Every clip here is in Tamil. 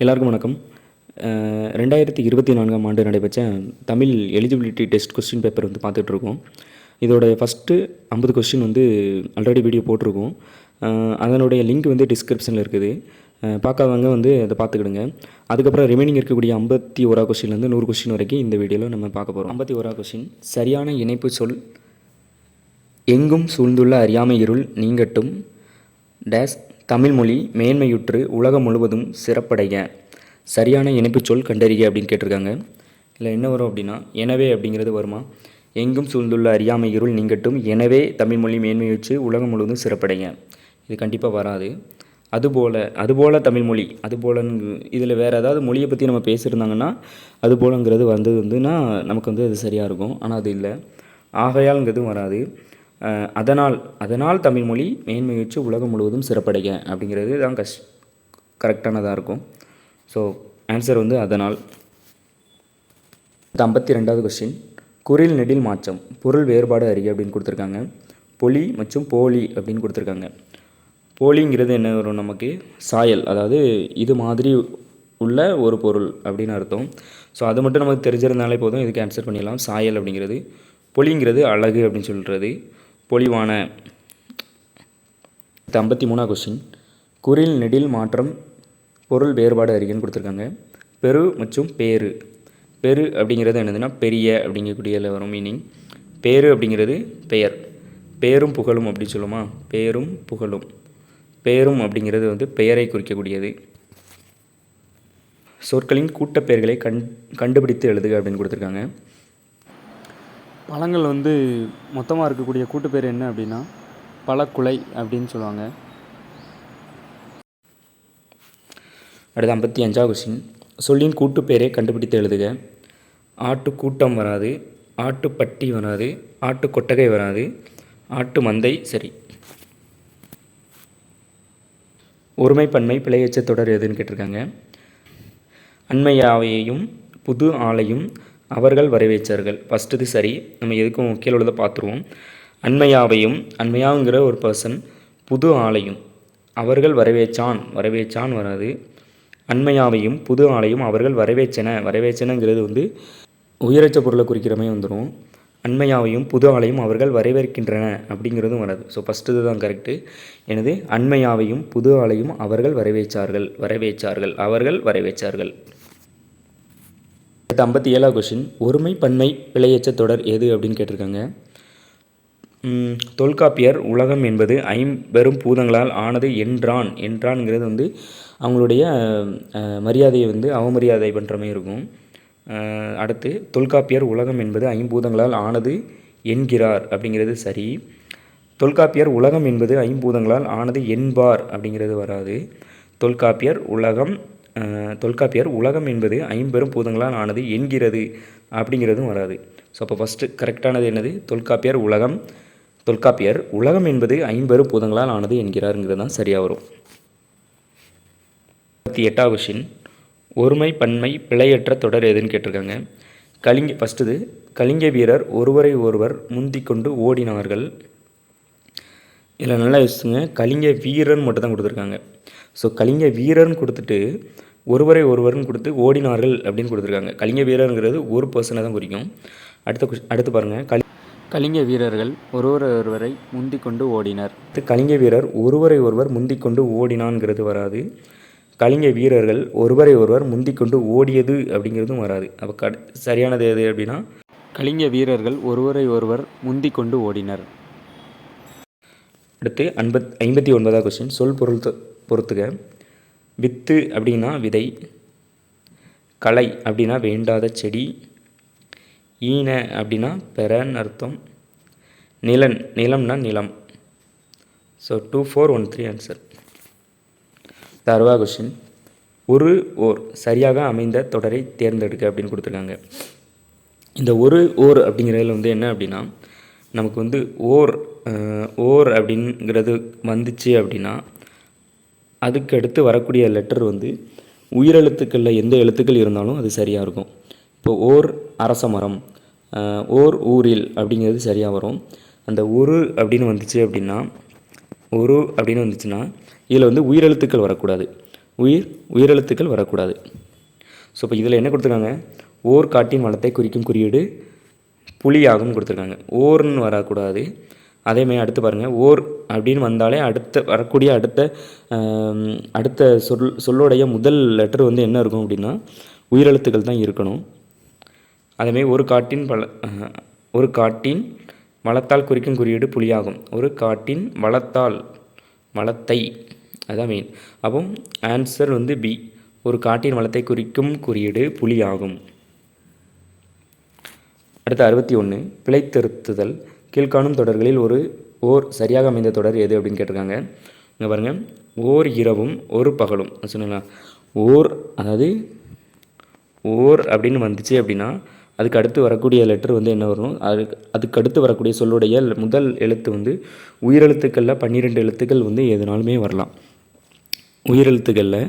எல்லாருக்கும் வணக்கம். 2024ஆம் ஆண்டு நடைபெற்ற Tamil eligibility test question paper வந்து பார்த்துட்ருக்கோம். இதோட ஃபஸ்ட்டு 50 கொஸ்டின் வந்து ஆல்ரெடி வீடியோ போட்டிருக்கோம். அதனுடைய லிங்க் வந்து டிஸ்கிரிப்ஷனில் இருக்குது. பார்க்காதவங்க வந்து அதை பார்த்துக்கிடுங்க. அதுக்கப்புறம் ரிமைனிங் இருக்கக்கூடிய 51 கொஸ்டின்லேருந்து 100 கொஸ்டின் வரைக்கும் இந்த வீடியோவில் நம்ம பார்க்க போகிறோம். 51 கொஸ்டின், சரியான இணைப்பு சொல் எங்கும் சூழ்ந்துள்ள அறியாமை இருள் நீங்கட்டும் டேஸ் தமிழ்மொழி மேன்மையுற்று உலகம் முழுவதும் சிறப்படைய. சரியான இணைப்பு சொல் கண்டறிக அப்படின்னு கேட்டிருக்காங்க. இல்லை என்ன வரும் அப்படின்னா, எனவே அப்படிங்கிறது வருமா? எங்கும் சூழ்ந்துள்ள அறியாமை இருள் நீங்கட்டும், எனவே தமிழ்மொழி மேன்மையுற்று உலகம் முழுவதும் சிறப்படைய. இது கண்டிப்பாக வராது. அதுபோல் தமிழ்மொழி, அதுபோல் இதில் வேறு ஏதாவது மொழியை பற்றி நம்ம பேசியிருந்தாங்கன்னா அதுபோலங்கிறது வந்தது வந்துன்னா நமக்கு வந்து அது சரியாக இருக்கும். ஆனால் அது இல்லை. ஆகையால்ங்கிறதும் வராது. அதனால் தமிழ்மொழி மேன்மையுற்று உலகம் முழுவதும் சிறப்படைய அப்படிங்கிறது தான் கரெக்டானதாக இருக்கும். ஸோ ஆன்சர் வந்து அதனால். 52வது கொஸ்டின், குறில் நெடில் மாற்றம் பொருள் வேறுபாடு அறிக அப்படின்னு கொடுத்துருக்காங்க. பொலி மற்றும் போலி அப்படின்னு கொடுத்துருக்காங்க. போலிங்கிறது என்ன வரும் நமக்கு? சாயல், அதாவது இது மாதிரி உள்ள ஒரு பொருள் அப்படின்னு அர்த்தம். ஸோ அது மட்டும் நமக்கு தெரிஞ்சிருந்தாலே போதும், இதுக்கு ஆன்சர் பண்ணிடலாம். சாயல் அப்படிங்கிறது. பொலிங்கிறது அழகு அப்படின்னு சொல்கிறது. பொலிவான. 53ஆவது கொஸ்டின், குறில் நெடில் மாற்றம் பொருள் வேறுபாடு அறிகன்னு கொடுத்துருக்காங்க. பெரு மற்றும் பேரு. பெரு அப்படிங்கிறது என்னதுன்னா பெரிய அப்படிங்கக்கூடியதில் வரும் மீனிங். பேரு அப்படிங்கிறது பெயர். பேரும் புகழும் அப்படி சொல்லுமா? பேரும் புகழும். பேரும் அப்படிங்கிறது வந்து பெயரை குறிக்கக்கூடியது. சொற்களின் கூட்டப்பெயர்களை கண்டுபிடித்து எழுதுக அப்படின்னு கொடுத்துருக்காங்க. பழங்கள் வந்து மொத்தமாக இருக்கக்கூடிய கூட்டுப்பேர் என்ன அப்படின்னா பழக்குலை அப்படின்னு சொல்லுவாங்க. அடுத்து 55ஆவது கொஸ்டின், சொல்லின் கூட்டுப்பேரை கண்டுபிடித்து எழுதுக. ஆட்டு கூட்டம் வராது, ஆட்டுப்பட்டி வராது, ஆட்டு கொட்டகை வராது, ஆட்டு மந்தை சரி. ஒருமை பன்மை பிழையச்ச தொடர் எதுன்னு கேட்டிருக்காங்க. அண்மையாவையும் புது ஆளையும் அவர்கள் வரவேற்றார்கள். ஃபஸ்ட்டு சரி. நம்ம எதுக்கும் கீழே உள்ளதை பார்த்துருவோம். அண்மையாங்கிற ஒரு பர்சன், புது ஆளையும் அவர்கள் வரவேற்றான் வராது. அண்மையாவையும் புது ஆளையும் அவர்கள் வரவேற்றனங்கிறது வந்து உயரச்ச பொருளை குறிக்கிற மாதிரி வந்துடும். அண்மையாவையும் புது ஆளையும் அவர்கள் வரவேற்கின்றன அப்படிங்கிறதும் வராது. ஸோ ஃபஸ்ட்டு இது தான் கரெக்டு. எனது அண்மையாவையும் புது ஆளையும் அவர்கள் வரவேற்றார்கள். 57ஆவது கொஸ்டின், ஒருமை பன்மை பிழையச்ச தொடர் எது அப்படின்னு கேட்டிருக்காங்க. தொல்காப்பியர் உலகம் என்பது ஐம்பெரும் பூதங்களால் ஆனது என்றான்ங்கிறது வந்து அவங்களுடைய மரியாதையை வந்து அவமரியாதை பண்ணுற மாதிரி இருக்கும். அடுத்து தொல்காப்பியர் உலகம் என்பது ஐம்பூதங்களால் ஆனது என்கிறார் அப்படிங்கிறது சரி. தொல்காப்பியர் உலகம் என்பது ஐம்பூதங்களால் ஆனது என்பார் அப்படிங்கிறது வராது. தொல்காப்பியர் உலகம் என்பது ஐம்பெரும் பூதங்களால் ஆனது என்கிறது அப்படிங்கிறதும் வராது. ஸோ அப்போ ஃபஸ்ட்டு கரெக்டானது என்னது? தொல்காப்பியர் உலகம் என்பது ஐம்பெரும் பூதங்களால் ஆனது என்கிறாருங்கிறது தான் சரியாக வரும். 58ஆவது கொஸ்டின், ஒருமை பன்மை பிழையற்ற தொடர் எதுன்னு கேட்டிருக்காங்க. கலிங்க வீரர் ஒருவரை ஒருவர் முந்திக் கொண்டு ஓடினார்கள். இதில் நல்லா யோசிச்சுங்க. கலிங்க வீரன் மட்டும் தான் கொடுத்துருக்காங்க. ஸோ கலிங்க வீரர்னு கொடுத்துட்டு ஒருவரை ஒருவர்னு கொடுத்து ஓடினார்கள் அப்படின்னு கொடுத்துருக்காங்க. கலிங்க வீரருங்கிறது ஒரு பர்சனை தான் குறிக்கும். அடுத்து பாருங்கள். கலிங்க வீரர்கள் ஒருவரை முந்திக் கொண்டு ஓடினர். கலிங்க வீரர் ஒருவரை ஒருவர் முந்திக் கொண்டு ஓடினான்ங்கிறது வராது. கலிங்க வீரர்கள் ஒருவரை ஒருவர் முந்திக் கொண்டு ஓடியது அப்படிங்கிறதும் வராது. அப்போ சரியானது எது அப்படின்னா கலிங்க வீரர்கள் ஒருவரை ஒருவர் முந்திக் கொண்டு ஓடினர். அடுத்து 59ஆவது கொஸ்டின், சொல் பொருள் பொறுத்துக. வித்து அப்படின்னா விதை, களை அப்படின்னா வேண்டாத செடி, ஈன அப்படின்னா பெறன்னு அர்த்தம், நிலம்னா நிலம். So 2, 4, 1, 3 answer. 60ஆவது கொஸ்டின், ஓர் சரியாக அமைந்த தொடரை தேர்ந்தெடுக்க அப்படின்னு கொடுத்துருக்காங்க. இந்த ஓர் அப்படிங்கிறதுல வந்து என்ன அப்படின்னா நமக்கு வந்து ஓர் அப்படிங்கிறது வந்துச்சு அப்படின்னா அதுக்கு அடுத்து வரக்கூடிய லெட்டர் வந்து உயிரெழுத்துக்களில் எந்த எழுத்துக்கள் இருந்தாலும் அது சரியாக இருக்கும். இப்போ ஓர் அரச மரம், ஓர் ஊரில் அப்படிங்கிறது சரியாக வரும். அந்த அப்படின்னு வந்துச்சுன்னா இதில் வந்து உயிரெழுத்துக்கள் வரக்கூடாது. உயிரெழுத்துக்கள் வரக்கூடாது. ஸோ இப்போ இதில் என்ன கொடுத்துருக்காங்க, ஓர் காட்டின் வளத்தை குறிக்கும் குறியீடு புலியாகும் கொடுத்துருக்காங்க. ஓர்னு வரக்கூடாது. அதேமாதிரி அடுத்து பாருங்கள், ஓர் அப்படின்னு வந்தாலே வரக்கூடிய அடுத்த சொல்லுடைய முதல் லெட்டர் வந்து என்ன இருக்கும் அப்படின்னா உயிரெழுத்துக்கள் தான் இருக்கணும். அதேமாதிரி ஒரு காட்டின் வளத்தால் குறிக்கும் குறியீடு புலியாகும். ஒரு காட்டின் வளத்தை அதான் மெயின். அப்போ ஆன்சர் வந்து பி, ஒரு காட்டின் வளத்தை குறிக்கும் குறியீடு புலியாகும். அடுத்து 61, பிழைத்திருத்துதல். கீழ்காணும் தொடர்களில் ஓர் சரியாக அமைந்த தொடர் எது அப்படின்னு கேட்டிருக்காங்க. இங்கே பாருங்கள், ஓர் இரவும் ஒரு பகலும் சொன்னீங்களா. ஓர் அப்படின்னு வந்துச்சு அப்படின்னா அதுக்கு அடுத்து வரக்கூடிய லெட்டர் வந்து என்ன வரணும், அதுக்கு அடுத்து வரக்கூடிய சொல்லுடைய முதல் எழுத்து வந்து உயிரெழுத்துக்களில் 12 எழுத்துக்கள் வந்து எதுனாலுமே வரலாம். உயிரெழுத்துக்களில்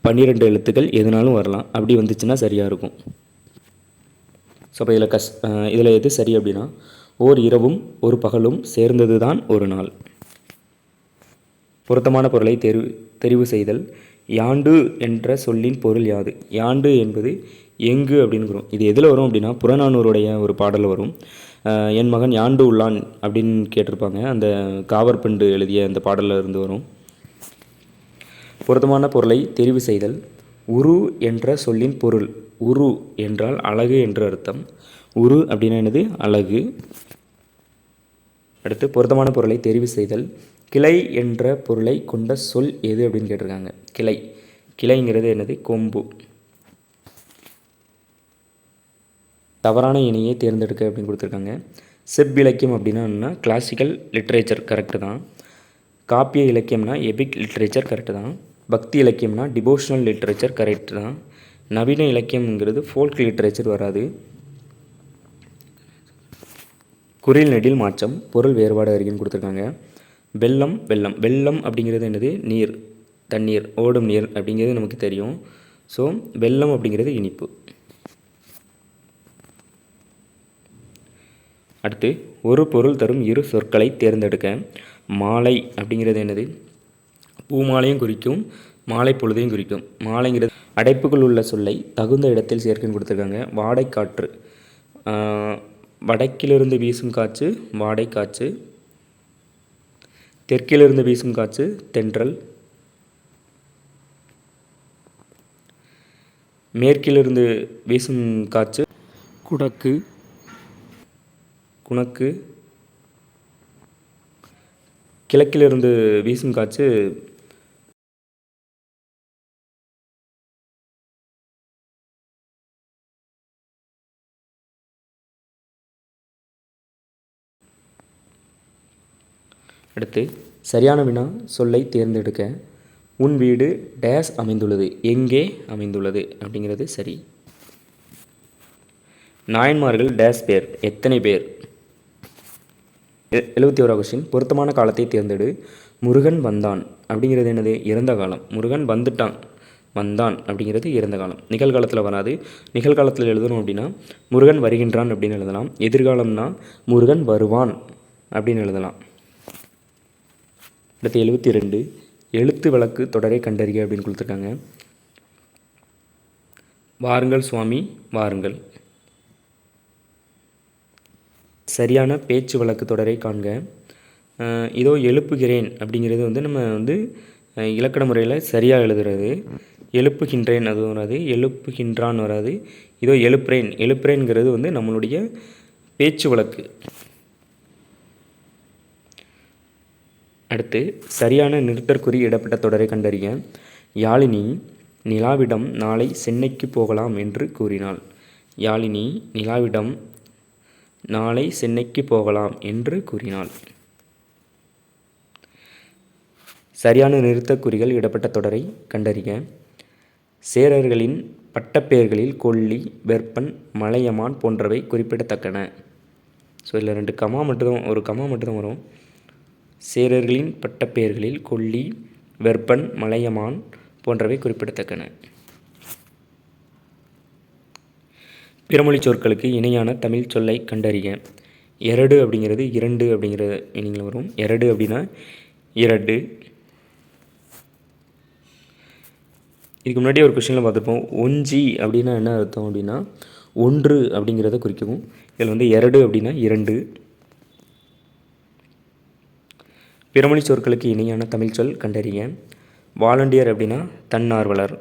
12 எழுத்துக்கள் எதுனாலும் வரலாம். அப்படி வந்துச்சுன்னா சரியாக இருக்கும். ஸோ அப்போ இதில் எது சரி அப்படின்னா ஓர் இரவும் ஒரு பகலும் சேர்ந்தது தான் ஒரு நாள். பொருத்தமான பொருளை தெரிவு செய்தல். யாண்டு என்ற சொல்லின் பொருள் யாது? யாண்டு என்பது எங்கு அப்படின்னுக்கிறோம். இது எதில் வரும் அப்படின்னா புறநானூறுடைய ஒரு பாடல் வரும். என் மகன் யாண்டு உள்ளான் அப்படின்னு கேட்டிருப்பாங்க. அந்த காவற்பண்டு எழுதிய அந்த பாடலில் இருந்து வரும். பொருத்தமான பொருளை தெரிவு செய்தல். உரு என்ற சொல்லின் பொருள். உரு என்றால் அழகு என்று அர்த்தம். உரு அப்படின்னா என்னது, அழகு. அடுத்து பொருத்தமான பொருளை தெரிவு செய்தல். கிளை என்ற பொருளை கொண்ட சொல் எது அப்படின்னு கேட்டிருக்காங்க. கிளைங்கிறது என்னது, கொம்பு. தவறான இணையை தேர்ந்தெடுக்க அப்படின்னு கொடுத்துருக்காங்க. செவ்விலக்கியம் அப்படின்னா என்ன, கிளாசிக்கல் லிட்ரேச்சர் கரெக்டு தான். காப்பிய இலக்கியம்னா எபிக் லிட்ரேச்சர் கரெக்டு தான். பக்தி இலக்கியம்னா டிவோஷனல் லிட்ரேச்சர் கரெக்டு தான். நவீன இலக்கியம்ங்கிறது ஃபோல்க் லிட்ரேச்சர் வராது. குறில் நெடில் மாற்றம், பொருள் வேறுபாடு அறிக்கைன்னு கொடுத்துருக்காங்க. வெள்ளம் அப்படிங்கிறது என்னது, நீர், தண்ணீர், ஓடும் நீர் அப்படிங்கிறது நமக்கு தெரியும். ஸோ வெள்ளம் அப்படிங்கிறது இனிப்பு. அடுத்து ஒரு பொருள் தரும் இரு சொற்களை தேர்ந்தெடுக்க. மாலை அப்படிங்கிறது என்னது, பூமாலையும் குறிக்கும் மாலை பொழுதையும் குறிக்கும். மாலைங்கிறது அடைப்புக்குள் உள்ள சொல்லை தகுந்த இடத்தில் சேர்க்குன்னு கொடுத்துருக்காங்க. வாடைக்காற்று, வடக்கிலிருந்து வீசும் காற்று வாடைக்காற்று. தெற்கிலிருந்து வீசும் காற்று தென்றல். மேற்கிலிருந்து வீசும் காற்று குணக்கு. கிழக்கிலிருந்து வீசும் காற்று அடுத்து சரியான வினா சொல்லை தேர்ந்தெடுக்க. உன் வீடு டேஸ் அமைந்துள்ளது, எங்கே அமைந்துள்ளது அப்படிங்கிறது சரி. நாயன்மார்கள் டேஸ் பேர், எத்தனை பேர்? 71வது கொஸ்டின், பொருத்தமான காலத்தை தேர்ந்தெடு. முருகன் வந்தான் அப்படிங்கிறது என்னது, இறந்த காலம். முருகன் வந்தான் அப்படிங்கிறது இறந்த காலம். நிகழ்காலத்தில் வராது. நிகழ்காலத்தில் எழுதணும் அப்படின்னா முருகன் வருகின்றான் அப்படின்னு எழுதலாம். எதிர்காலம்னா முருகன் வருவான் அப்படின்னு எழுதலாம். அடுத்து 72, எழுத்து வழக்கு தொடரை கண்டறிக அப்படின்னு கொடுத்துருக்காங்க. வாருங்கள் சுவாமி வாருங்கள். சரியான பேச்சு வழக்கு தொடரை காண்க. இதோ எழுப்புகிறேன் அப்படிங்கிறது வந்து நம்ம வந்து இலக்கண முறையில் சரியாக எழுதுறது. எழுப்புகின்றேன் அது வராது, எழுப்புகின்றான் வராது. இதோ எழுப்புறேன்ங்கிறது வந்து நம்மளுடைய பேச்சு வழக்கு. அடுத்து சரியான நிறுத்தற்குறி இடப்பட்ட தொடரை கண்டறிய. யாழினி நிலாவிடம் நாளை சென்னைக்கு போகலாம் என்று கூறினாள். யாழினி நிலாவிடம் நாளை சென்னைக்கு போகலாம் என்று கூறினாள். சரியான நிறுத்தற்குறிகள் இடப்பட்ட தொடரை கண்டறிக. சேரர்களின் பட்டப்பெயர்களில் கொல்லி, வெற்பன், மலையமான் போன்றவை குறிப்பிடத்தக்கன. ஸோ இதில் ஒரு கமா மட்டும்தான் வரும். சேரர்களின் பட்டப்பெயர்களில் கொல்லி, வெற்பன், மலையமான் போன்றவை குறிப்பிடத்தக்கன. பிறமொழி சொற்களுக்கு இணையான தமிழ் சொல்லை கண்டறிக. எரடு அப்படிங்கிறது இரண்டு அப்படிங்கிற மீனிங்கில் வரும். எரடு அப்படின்னா இரண்டு. இதுக்கு முன்னாடி ஒரு கொஷினில் பார்த்துருப்போம். ஒஞ்சி அப்படின்னா என்ன அர்த்தம் அப்படின்னா ஒன்று அப்படிங்கிறத குறிக்கவும். இதில் வந்து எரடு அப்படின்னா இரண்டு. பிறமொழி சொற்களுக்கு இணையான தமிழ் சொல் கண்டறிய. வாலண்டியர் அப்படின்னா தன்னார்வலர்.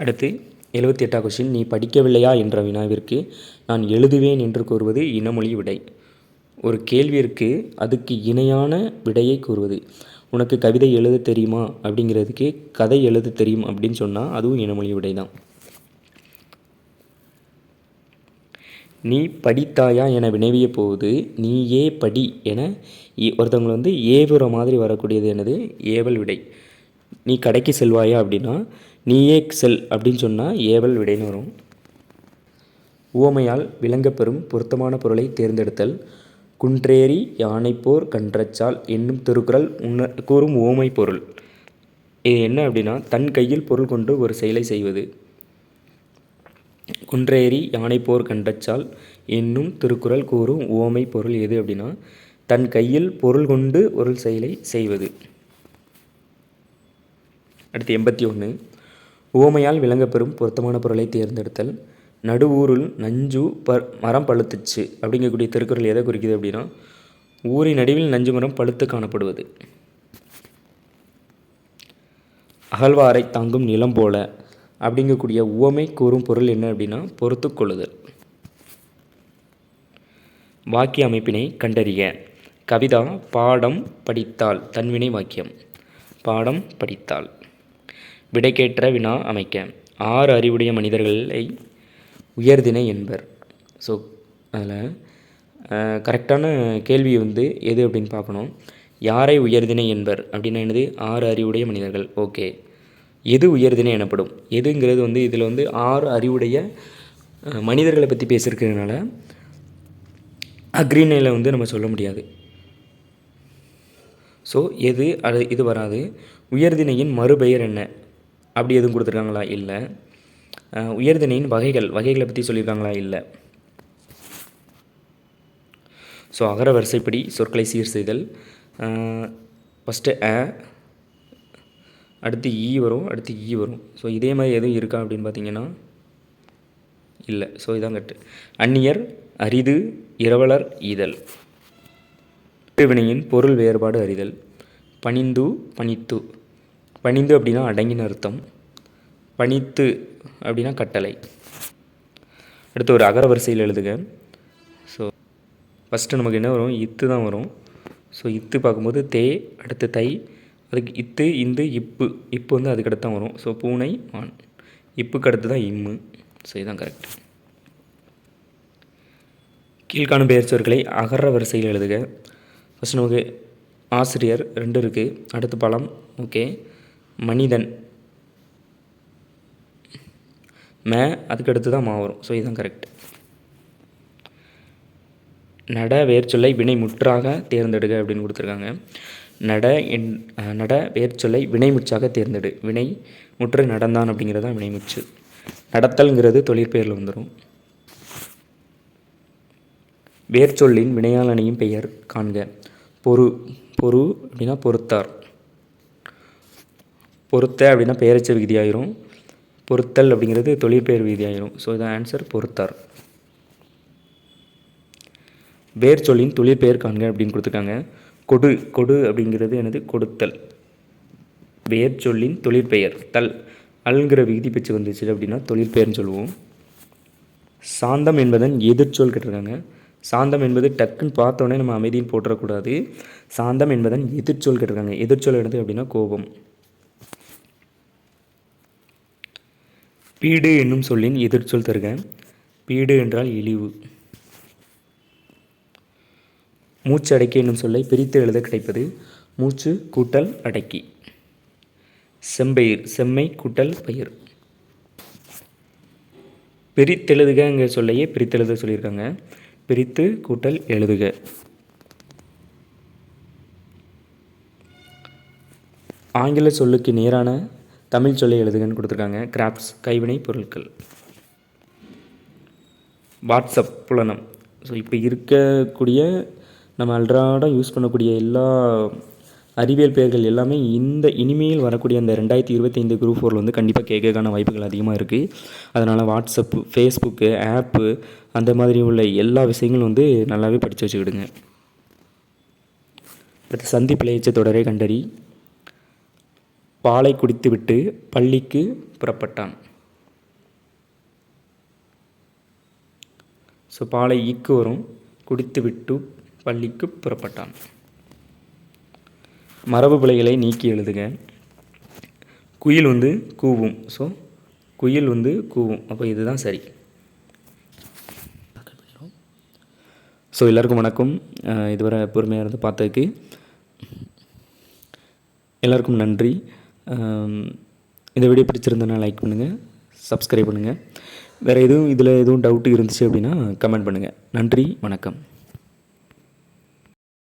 அடுத்து 78ஆம் கொஷின். நீ படிக்கவில்லையா என்ற வினாவிற்கு நான் எழுதுவேன் என்று கூறுவது இனமொழி விடை. ஒரு கேள்விற்கு அதுக்கு இணையான விடையை கூறுவது. உனக்கு கவிதை எழுத தெரியுமா அப்படிங்கிறதுக்கு கதை எழுத தெரியும் அப்படின்னு சொன்னால் அதுவும் இனமொழி விடை தான். நீ படித்தாயா என வினவிய போது நீயே படி என ஒருத்தவங்களை வந்து ஏவுற மாதிரி வரக்கூடியது என்னது? ஏவல் விடை. நீ கடைக்கு செல்வாயா அப்படின்னா நீயே செல் அப்படின்னு சொன்னால் ஏவல் விடைன்னு வரும். உவமையால் விளங்கப்பெறும் பொருத்தமான பொருளை தேர்ந்தெடுத்தல். குன்றேறி யானைப்போர் கன்றச்சால் என்னும் திருக்குறள் கூறும் உவமை பொருள். இது என்ன அப்படின்னா தன் கையில் பொருள் கொண்டு ஒரு செயலை செய்வது. குன்றேறி யானைப்போர் கன்றச்சால் என்னும் திருக்குறள் கூறும் உவமை பொருள் எது அப்படின்னா தன் கையில் பொருள் கொண்டு ஒரு செயலை செய்வது. அடுத்து 81. உவமையால் விளங்கப்பெறும் பொருத்தமான பொருளை தேர்ந்தெடுத்தல். நடுவூருள் நஞ்சு மரம் பழுத்துச்சு அப்படிங்கக்கூடிய திருக்குறள் எதை குறிக்குது அப்படின்னா ஊரின் நடுவில் நஞ்சு மரம் பழுத்து காணப்படுவது. அகழ்வாரை தாங்கும் நிலம் போல அப்படிங்கக்கூடிய உவமை கூறும் பொருள் என்ன அப்படின்னா பொறுத்து கொள்ளுதல். வாக்கிய அமைப்பினை கண்டறிய. கவிதா பாடம் படித்தால் தன்வினை வாக்கியம். பாடம் படித்தால். விடைக்கேற்ற வினா அமைக்க. 6 அறிவுடைய மனிதர்களை உயர்திணை என்பர். ஸோ அதில் கரெக்டான கேள்வி வந்து எது அப்படின்னு பார்க்கணும். யாரை உயர்திணை என்பர் அப்படின்னா என்னது? 6 அறிவுடைய மனிதர்கள். ஓகே, எது உயர்திணை எனப்படும்? எதுங்கிறது வந்து இதில் வந்து 6 அறிவுடைய மனிதர்களை பற்றி பேசியிருக்கிறதுனால அக்ரிணையில் வந்து நம்ம சொல்ல முடியாது. ஸோ எது அது இது வராது. உயர்திணையின் மறுபெயர் என்ன அப்படி எதுவும் கொடுத்துருக்காங்களா? இல்லை. உயர்திணையின் வகைகளை பற்றி சொல்லியிருக்காங்களா? இல்லை. ஸோ அகர வரிசைப்படி சொற்களை சீர் செய்தல். ஃபஸ்ட்டு அடுத்து வரும், அடுத்து வரும். ஸோ இதே மாதிரி எதுவும் இருக்கா அப்படின்னு பார்த்தீங்கன்னா இல்லை. ஸோ இதான் கட்டு. அந்நியர், அரிது, இரவலர், ஈதல். வினையின் பொருள் வேறுபாடு அறிதல். பணிந்து, பணித்து. பணிந்து அப்படின்னா அடங்கின அர்த்தம். பணித்து அப்படின்னா கட்டளை. அடுத்து ஒரு அகர வரிசையில் எழுதுக. ஸோ ஃபஸ்ட்டு நமக்கு என்ன வரும்? இத்து தான் வரும். ஸோ இத்து பார்க்கும்போது தே, அடுத்து தை, அதுக்கு இத்து, இந்து, இப்பு. இப்பு வந்து அதுக்கடுத்து தான் வரும். ஸோ பூனை, மான். இப்புக்கு அடுத்து தான் இம்மு. ஸோ இதுதான் கரெக்ட். கீழ்காணும் பெயர் சொற்களை அகர வரிசையில் எழுதுக. ஃபஸ்ட் நமக்கு ஆசிரியர் 2 இருக்குது. அடுத்து பழம். ஓகே. மனிதன் அதுக்கடுத்து தான் மா வரும். ஸோ இதுதான் கரெக்ட். நட வேர்ச்சொல்லை வினை முற்றாக தேர்ந்தெடுக அப்படின்னு கொடுத்துருக்காங்க. நட வேர்ச்சொல்லை வினைமுற்றாக தேர்ந்தெடு. வினை முற்று நடந்தான் அப்படிங்கிறது தான் வினைமுற்று. நடத்தல்ங்கிறது தொழிற்பெயரில் வந்துடும். வேர்ச்சொல்லின் வினையாளனையும் பெயர் காண்க. பொறு அப்படின்னா பொறுத்தார். பொறுத்த அப்படின்னா பெயரச்ச விகுதியாயிரும். பொறுத்தல் அப்படிங்கிறது தொழிற்பெயர் விகுதியாயிரும். ஸோ இதான் ஆன்சர் பொறுத்தார். வேர்ச்சொல்லின் தொழிற்பெயர் காண்க அப்படின்னு கொடுத்துருக்காங்க. கொடு அப்படிங்கிறது என்னது? கொடுத்தல். வேர்ச்சொல்லின் தொழிற்பெயர் தல். அல்ங்கிற விகுதி பெற்று வந்துச்சு அப்படின்னா தொழிற்பெயர்னு சொல்லுவோம். சாந்தம் என்பதன் எதிர்ச்சொல் கேட்டிருக்காங்க. சாந்தம் என்பது டக்குன்னு பார்த்தோன்னே நம்ம அமைதின்னு போட்டுறக்கூடாது. சாந்தம் என்பதன் எதிர்ச்சொல் கேட்டிருக்காங்க. எதிர்ச்சொல் என்னது அப்படின்னா கோபம். பீடு என்னும் சொல்லின் எதிர்ச்சொல் தருக. பீடு என்றால் இழிவு. மூச்சு அடக்கி என்னும் சொல்லை பிரித்து எழுத கிடைப்பது மூச்சு கூட்டல் அடக்கி. செம்பயிர், செம்மை கூட்டல் பயிர். பிரித்தெழுதுகங்கிற சொல்லையே பிரித்தெழுத சொல்லியிருக்காங்க. பிரித்து கூட்டல் எழுதுக. ஆங்கில சொல்லுக்கு நேரான தமிழ் சொல்லை எழுதுகன்னு கொடுத்துருக்காங்க. கிராஃப்ட்ஸ், கைவினை பொருட்கள். வாட்ஸ்அப், புலனம். ஸோ இப்போ இருக்கக்கூடிய நம்ம அன்றாடம் யூஸ் பண்ணக்கூடிய எல்லா அறிவியல் பெயர்கள் எல்லாமே இந்த இனிமேல் வரக்கூடிய அந்த 2025 குரூப் 4 வந்து கண்டிப்பாக கேட்கறதுக்கான வாய்ப்புகள் அதிகமாக இருக்குது. அதனால் வாட்ஸ்அப்பு, ஃபேஸ்புக்கு, ஆப்பு அந்த மாதிரி உள்ள எல்லா விஷயங்களும் வந்து நல்லாவே படித்து வச்சுக்கிடுங்க. அடுத்து சந்தி பிழையச்ச தொடரை கண்டறி. பாலை குடித்துவிட்டு பள்ளிக்கு புறப்பட்டான். ஸோ பாலை ஈக்கு வரும், குடித்துவிட்டு பள்ளிக்கு புறப்பட்டான். மரபு பிழைகளை நீக்கி எழுதுக. குயில் வந்து கூவும். ஸோ குயில் வந்து கூவும். அப்போ இதுதான் சரி. ஸோ எல்லாருக்கும் வணக்கம். இதுவரை பொறுமையாக இருந்து பார்த்ததுக்கு எல்லாருக்கும் நன்றி. இந்த வீடியோ பிடிச்சிருந்தனா லைக் பண்ணுங்கள், சப்ஸ்கிரைப் பண்ணுங்கள். வேறு எதுவும் இதில் எதுவும் டவுட்டு இருந்துச்சு அப்படின்னா கமெண்ட் பண்ணுங்கள். நன்றி, வணக்கம்.